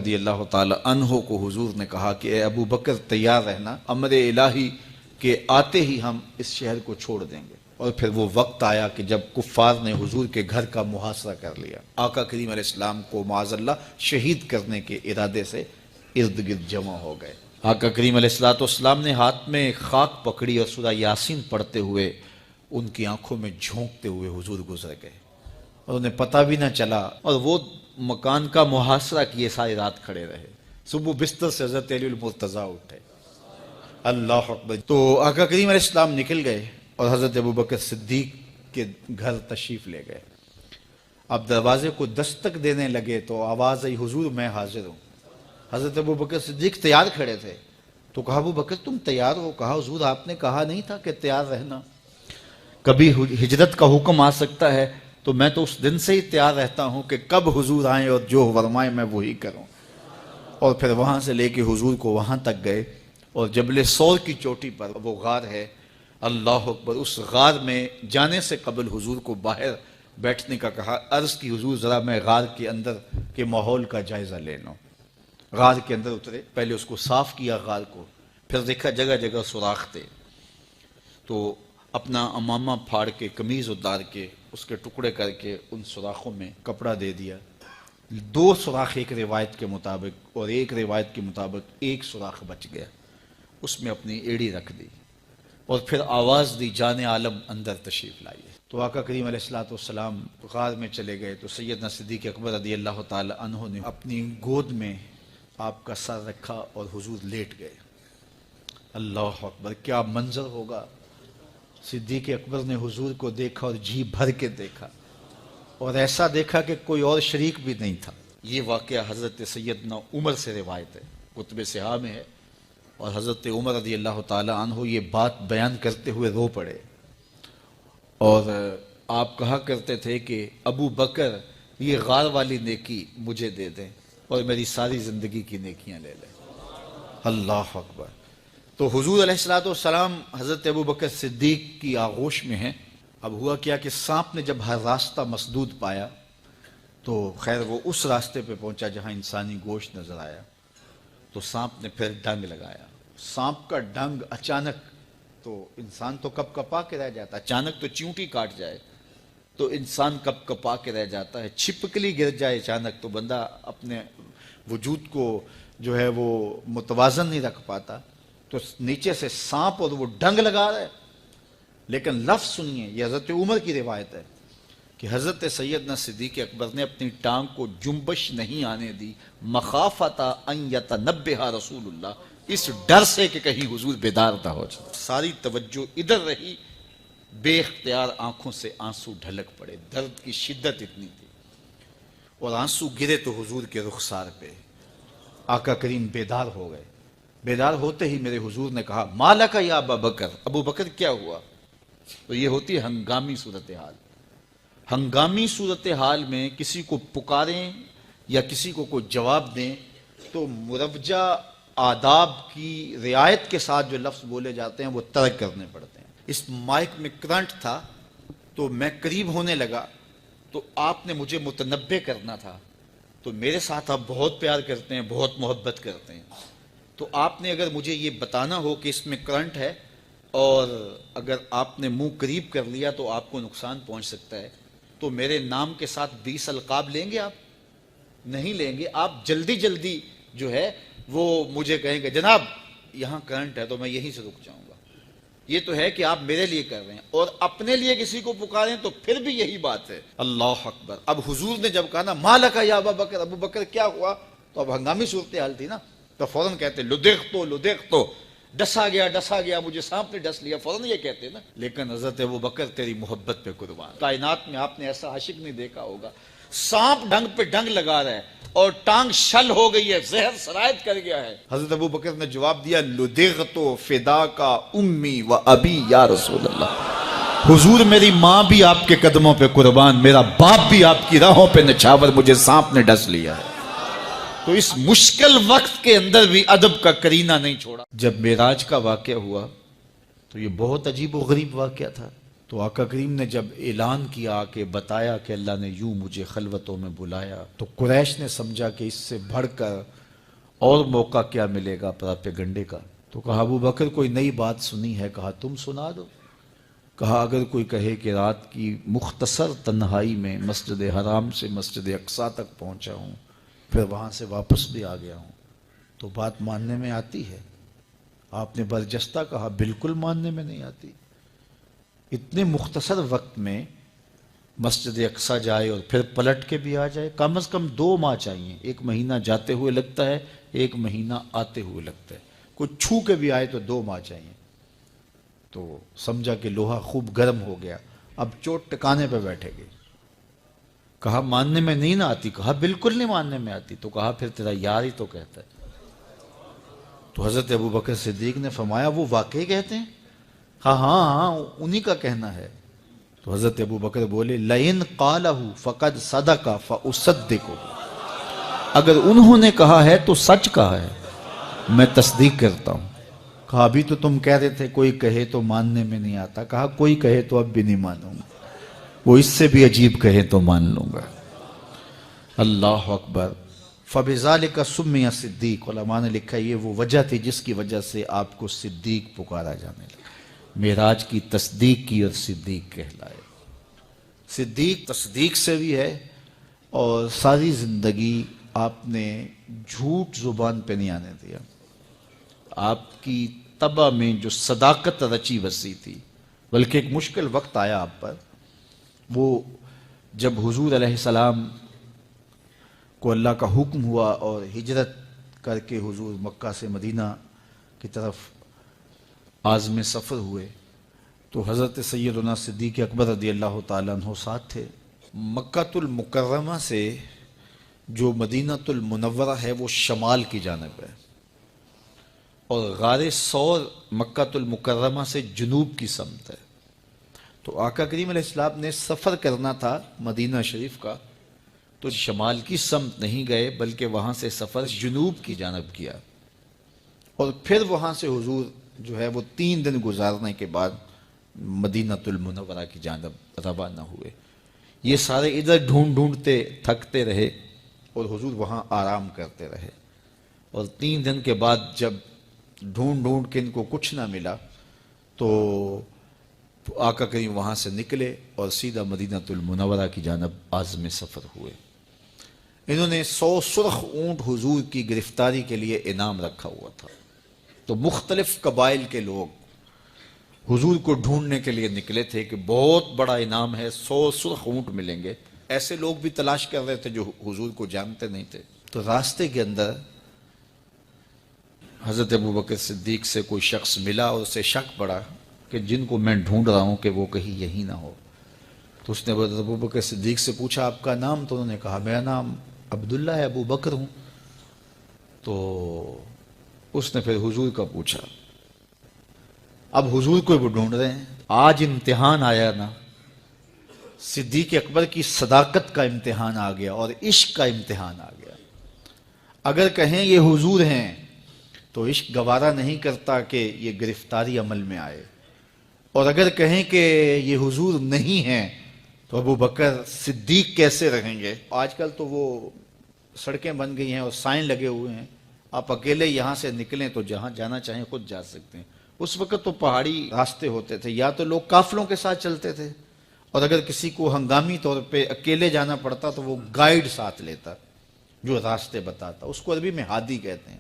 رضی اللہ تعالی عنہ کو حضور نے کہا کہ اے ابو بکر تیار رہنا، امر الہی کہ آتے ہی ہم اس شہر کو چھوڑ دیں گے۔ اور پھر وہ وقت آیا کہ جب کفار نے حضور کے گھر کا محاصرہ کر لیا، آقا کریم علیہ السلام کو معاذ اللہ شہید کرنے کے ارادے سے ارد گرد جمع ہو گئے۔ آقا کریم علیہ السلام نے ہاتھ میں خاک پکڑی اور سورہ یاسین پڑھتے ہوئے ان کی آنکھوں میں جھونکتے ہوئے حضور گزر گئے اور انہیں پتہ بھی نہ چلا، اور وہ مکان کا محاصرہ کیے ساری رات کھڑے رہے۔ صبح بستر سے حضرت علی المرتضیٰ اٹھے، اللہ اکبر۔ تو آقا کریم علیہ السلام نکل گئے اور حضرت ابو بکر صدیق کے گھر تشریف لے گئے۔ اب دروازے کو دستک دینے لگے تو آواز آئی، حضور میں حاضر ہوں۔ حضرت ابو بکر صدیق تیار کھڑے تھے، تو کہا ابو بکر تم تیار ہو؟ کہا حضور آپ نے کہا نہیں تھا کہ تیار رہنا، کبھی ہجرت کا حکم آ سکتا ہے، تو میں تو اس دن سے ہی تیار رہتا ہوں کہ کب حضور آئیں اور جو فرمائیں میں وہی کروں۔ اور پھر وہاں سے لے کے حضور کو وہاں تک گئے، اور جبل سور کی چوٹی پر وہ غار ہے، اللہ اکبر، اس غار میں جانے سے قبل حضور کو باہر بیٹھنے کا کہا۔ عرض کی حضور ذرا میں غار کے اندر کے ماحول کا جائزہ لے لوں۔ غار کے اندر اترے، پہلے اس کو صاف کیا غار کو، پھر دیکھا جگہ جگہ سوراخ تھے، تو اپنا امامہ پھاڑ کے قمیض اتار کے اس کے ٹکڑے کر کے ان سوراخوں میں کپڑا دے دیا۔ 2 سوراخ ایک روایت کے مطابق، اور ایک روایت کے مطابق 1 سوراخ بچ گیا، اس میں اپنی ایڑی رکھ دی، اور پھر آواز دی جان عالم اندر تشریف لائیے۔ تو آقا کریم علیہ السلام غار میں چلے گئے تو سیدنا صدیق اکبر رضی اللہ تعالی عنہ نے اپنی گود میں آپ کا سر رکھا اور حضور لیٹ گئے۔ اللہ اکبر، کیا منظر ہوگا! صدیق اکبر نے حضور کو دیکھا اور جی بھر کے دیکھا، اور ایسا دیکھا کہ کوئی اور شریک بھی نہیں تھا۔ یہ واقعہ حضرت سیدنا عمر سے روایت ہے، کتب صحاح میں ہے، اور حضرت عمر رضی اللہ تعالی عنہ یہ بات بیان کرتے ہوئے رو پڑے، اور آپ کہا کرتے تھے کہ ابو بکر یہ غار والی نیکی مجھے دے دیں اور میری ساری زندگی کی نیکیاں لے لیں۔ اللہ اکبر۔ تو حضور علیہ السلام حضرت ابو بکر صدیق کی آغوش میں ہیں۔ اب ہوا کیا کہ سانپ نے جب ہر راستہ مسدود پایا تو خیر وہ اس راستے پہ پہنچا جہاں انسانی گوشت نظر آیا، تو سانپ نے پھر ڈنگ لگایا۔ سانپ کا ڈنگ اچانک، تو انسان تو کپ کپا کے رہ جاتا ہے، اچانک تو چیونٹی کاٹ جائے تو انسان کپ کپا کے رہ جاتا ہے، چھپکلی گر جائے اچانک تو بندہ اپنے وجود کو جو ہے وہ متوازن نہیں رکھ پاتا۔ تو نیچے سے سانپ اور وہ ڈنگ لگا رہا ہے، لیکن لفظ سنیے، یہ حضرت عمر کی روایت ہے کہ حضرت سیدنا صدیق اکبر نے اپنی ٹانگ کو جنبش نہیں آنے دی، مخافت ان یتنبہ رسول اللہ، اس ڈر سے کہ کہیں حضور بیدار نہ ہو جائے۔ ساری توجہ ادھر رہی، بے اختیار آنکھوں سے آنسو ڈھلک پڑے، درد کی شدت اتنی تھی، اور آنسو گرے تو حضور کے رخسار پہ۔ آقا کریم بیدار ہو گئے۔ بیدار ہوتے ہی میرے حضور نے کہا مالک یا ابا بکر، ابو بکر کیا ہوا؟ تو یہ ہوتی ہے ہنگامی صورتحال۔ ہنگامی صورتحال میں کسی کو پکاریں یا کسی کو کوئی جواب دیں تو مروجہ آداب کی رعایت کے ساتھ جو لفظ بولے جاتے ہیں وہ ترک کرنے پڑتے ہیں۔ اس مائک میں کرنٹ تھا تو میں قریب ہونے لگا، تو آپ نے مجھے متنبہ کرنا تھا، تو میرے ساتھ آپ بہت پیار کرتے ہیں، بہت محبت کرتے ہیں، تو آپ نے اگر مجھے یہ بتانا ہو کہ اس میں کرنٹ ہے اور اگر آپ نے منہ قریب کر لیا تو آپ کو نقصان پہنچ سکتا ہے، تو میرے نام کے ساتھ 20 القاب لیں گے؟ آپ نہیں لیں گے، آپ جلدی جلدی جو ہے وہ مجھے کہیں گے جناب یہاں کرنٹ ہے، تو میں یہیں سے رک جاؤں گا۔ یہ تو ہے کہ آپ میرے لیے کر رہے ہیں، اور اپنے لیے کسی کو پکاریں تو پھر بھی یہی بات ہے۔ اللہ اکبر۔ اب حضور نے جب کہا نا مالک یا ابا بکر، ابو بکر کیا ہوا، تو اب ہنگامی صورتحال تھی نا، تو فوراً کہتے لدغتو، ڈسا گیا، مجھے سانپ نے ڈس لیا، فوراً یہ کہتے نا۔ لیکن حضرت ابو بکر تیری محبت پہ قربان، کائنات میں آپ نے ایسا عاشق نہیں دیکھا ہوگا، سانپ ڈنگ پہ ڈنگ لگا رہا ہے اور ٹانگ شل ہو گئی ہے، زہر سرایت کر گیا ہے۔ حضرت ابو بکر نے جواب دیا لدغتو فداکا امی و ابی یا رسول اللہ، حضور میری ماں بھی آپ کے قدموں پہ قربان، میرا باپ بھی آپ کی راہوں پہ نچھاور، مجھے سانپ نے ڈس لیا ہے۔ تو اس مشکل وقت کے اندر بھی ادب کا کرینہ نہیں چھوڑا۔ جب معراج کا واقعہ ہوا تو یہ بہت عجیب و غریب واقعہ تھا۔ تو آقا کریم نے جب اعلان کیا کہ بتایا کہ اللہ نے یوں مجھے خلوتوں میں بلایا، تو قریش نے سمجھا کہ اس سے بڑھ کر اور موقع کیا ملے گا پراپیگنڈے کا۔ تو کہا ابو بکر کوئی نئی بات سنی ہے؟ کہا تم سنا دو۔ کہا اگر کوئی کہے کہ رات کی مختصر تنہائی میں مسجد حرام سے مسجد اقصیٰ تک پہنچا ہوں، پھر وہاں سے واپس بھی آ گیا ہوں، تو بات ماننے میں آتی ہے؟ آپ نے برجستہ کہا بالکل ماننے میں نہیں آتی۔ اتنے مختصر وقت میں مسجد اقصیٰ جائے اور پھر پلٹ کے بھی آ جائے، کم از کم 2 ماہ چاہیے۔ 1 مہینہ جاتے ہوئے لگتا ہے، 1 مہینہ آتے ہوئے لگتا ہے، کوئی چھو کے بھی آئے تو 2 ماہ چاہیے۔ تو سمجھا کہ لوہا خوب گرم ہو گیا، اب چوٹ ٹکانے پہ بیٹھے گے۔ کہا ماننے میں نہیں نہ آتی؟ کہا بالکل نہیں ماننے میں آتی۔ تو کہا پھر تیرا یار ہی تو کہتا ہے۔ تو حضرت ابو بکر صدیق نے فرمایا وہ واقعی کہتے ہیں؟ ہاں ہاں ہاں انہی کا کہنا ہے۔ تو حضرت ابو بکر بولے لئن قالہ فقد صدق فاصدقہ، اگر انہوں نے کہا ہے تو سچ کہا ہے، میں تصدیق کرتا ہوں۔ کہا ابھی تو تم کہہ رہے تھے کوئی کہے تو ماننے میں نہیں آتا، کہا کوئی کہے تو اب بھی نہیں مانوں گا، وہ اس سے بھی عجیب کہے تو مان لوں گا۔ اللہ اکبر۔ فَبِذَلِكَ سُمِّيَ صدیق، علماء نے لکھا یہ وہ وجہ تھی جس کی وجہ سے آپ کو صدیق پکارا جانے لگا۔ معراج کی تصدیق کی اور صدیق کہلائے۔ صدیق تصدیق سے بھی ہے، اور ساری زندگی آپ نے جھوٹ زبان پہ نہیں آنے دیا۔ آپ کی طبع میں جو صداقت رچی بسی تھی، بلکہ ایک مشکل وقت آیا آپ پر، وہ جب حضور علیہ السلام کو اللہ کا حکم ہوا اور ہجرت کر کے حضور مکہ سے مدینہ کی طرف عازم سفر ہوئے، تو حضرت سیدنا صدیق اکبر رضی اللہ تعالیٰ عنہ ساتھ تھے۔ مکہ المکرمہ سے جو مدینہ المنورہ ہے وہ شمال کی جانب ہے، اور غار ثور مکہ المکرمہ سے جنوب کی سمت ہے۔ تو آقا کریم علیہ السلام نے سفر کرنا تھا مدینہ شریف کا، تو شمال کی سمت نہیں گئے بلکہ وہاں سے سفر جنوب کی جانب کیا، اور پھر وہاں سے حضور جو ہے وہ 3 دن گزارنے کے بعد مدینہ المنورہ کی جانب روانہ ہوئے۔ یہ سارے ادھر ڈھونڈتے تھکتے رہے، اور حضور وہاں آرام کرتے رہے، اور 3 دن کے بعد جب ڈھونڈ کے ان کو کچھ نہ ملا، تو آقا کریم وہاں سے نکلے اور سیدھا مدینہ المنورہ کی جانب عازم سفر ہوئے۔ انہوں نے 100 سرخ اونٹ حضور کی گرفتاری کے لیے انعام رکھا ہوا تھا۔ تو مختلف قبائل کے لوگ حضور کو ڈھونڈنے کے لیے نکلے تھے کہ بہت بڑا انعام ہے، 100 سرخ اونٹ ملیں گے۔ ایسے لوگ بھی تلاش کر رہے تھے جو حضور کو جانتے نہیں تھے۔ تو راستے کے اندر حضرت ابو بکر صدیق سے کوئی شخص ملا، اور اسے شک پڑا کہ جن کو میں ڈھونڈ رہا ہوں کہ وہ کہیں یہی نہ ہو۔ تو اس نے حضرت ابو بکر صدیق سے پوچھا آپ کا نام؟ تو انہوں نے کہا میرا نام عبداللہ ہے، ابو بکر ہوں۔ تو اس نے پھر حضور کا پوچھا۔ اب حضور کو وہ ڈھونڈ رہے ہیں۔ آج امتحان آیا نا، صدیق اکبر کی صداقت کا امتحان آ گیا اور عشق کا امتحان آ گیا۔ اگر کہیں یہ حضور ہیں تو عشق گوارا نہیں کرتا کہ یہ گرفتاری عمل میں آئے، اور اگر کہیں کہ یہ حضور نہیں ہیں تو ابو بکر صدیق کیسے رہیں گے؟ آج کل تو وہ سڑکیں بن گئی ہیں اور سائن لگے ہوئے ہیں، آپ اکیلے یہاں سے نکلیں تو جہاں جانا چاہیں خود جا سکتے ہیں۔ اس وقت تو پہاڑی راستے ہوتے تھے، یا تو لوگ قافلوں کے ساتھ چلتے تھے، اور اگر کسی کو ہنگامی طور پہ اکیلے جانا پڑتا تو وہ گائیڈ ساتھ لیتا جو راستے بتاتا۔ اس کو عربی میں ہادی کہتے ہیں،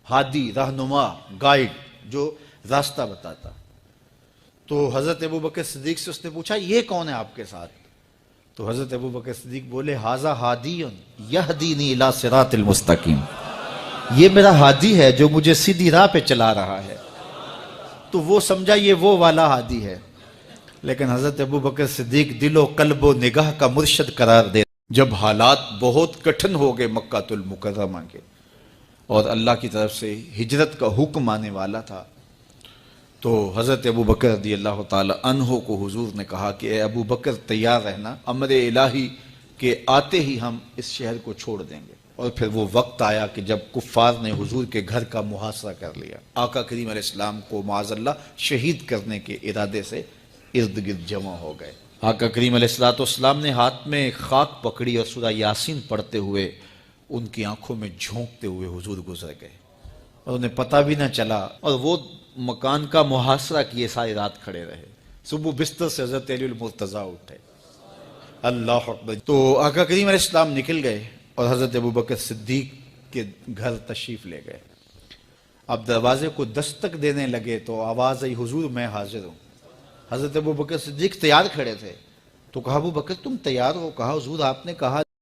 ہادی، رہنما، گائیڈ جو راستہ بتاتا۔ تو حضرت ابو بکر صدیق سے اس نے پوچھا یہ کون ہے آپ کے ساتھ؟ تو حضرت ابو بکر صدیق بولے ھذا ہادی یہدینی الی صراط المستقیم، یہ میرا ہادی ہے جو مجھے سیدھی راہ پہ چلا رہا ہے۔ تو وہ سمجھا یہ وہ والا ہادی ہے، لیکن حضرت ابو بکر صدیق دل و قلب و نگاہ کا مرشد قرار دے۔ جب حالات بہت کٹھن ہو گئے مکہ المکرمہ کے، اور اللہ کی طرف سے ہجرت کا حکم آنے والا تھا، تو حضرت ابو بکر رضی اللہ تعالی عنہ کو حضور نے کہا کہ اے ابو بکر تیار رہنا، امر الہی کے آتے ہی ہم اس شہر کو چھوڑ دیں گے۔ اور پھر وہ وقت آیا کہ جب کفار نے حضور کے گھر کا محاصرہ کر لیا، آقا کریم علیہ السلام کو معاذ اللہ شہید کرنے کے ارادے سے ارد گرد جمع ہو گئے۔ آقا کریم علیہ الصلوۃ والسلام نے ہاتھ میں خاک پکڑی اور سورہ یاسین پڑھتے ہوئے ان کی آنکھوں میں جھونکتے ہوئے حضور گزر گئے اور انہیں پتہ بھی نہ چلا، اور وہ مکان کا محاصرہ کیے ساری رات کھڑے رہے۔ صبح بستر سے حضرت علی المرتضیٰ اٹھے، اللہ اکبر۔ تو آقا کریم علیہ السلام نکل گئے اور حضرت ابوبکر صدیق کے گھر تشریف لے گئے۔ اب دروازے کو دستک دینے لگے تو آواز آئی، حضور میں حاضر ہوں۔ حضرت ابوبکر صدیق تیار کھڑے تھے، تو کہا ابوبکر تم تیار ہو؟ کہا حضور آپ نے کہا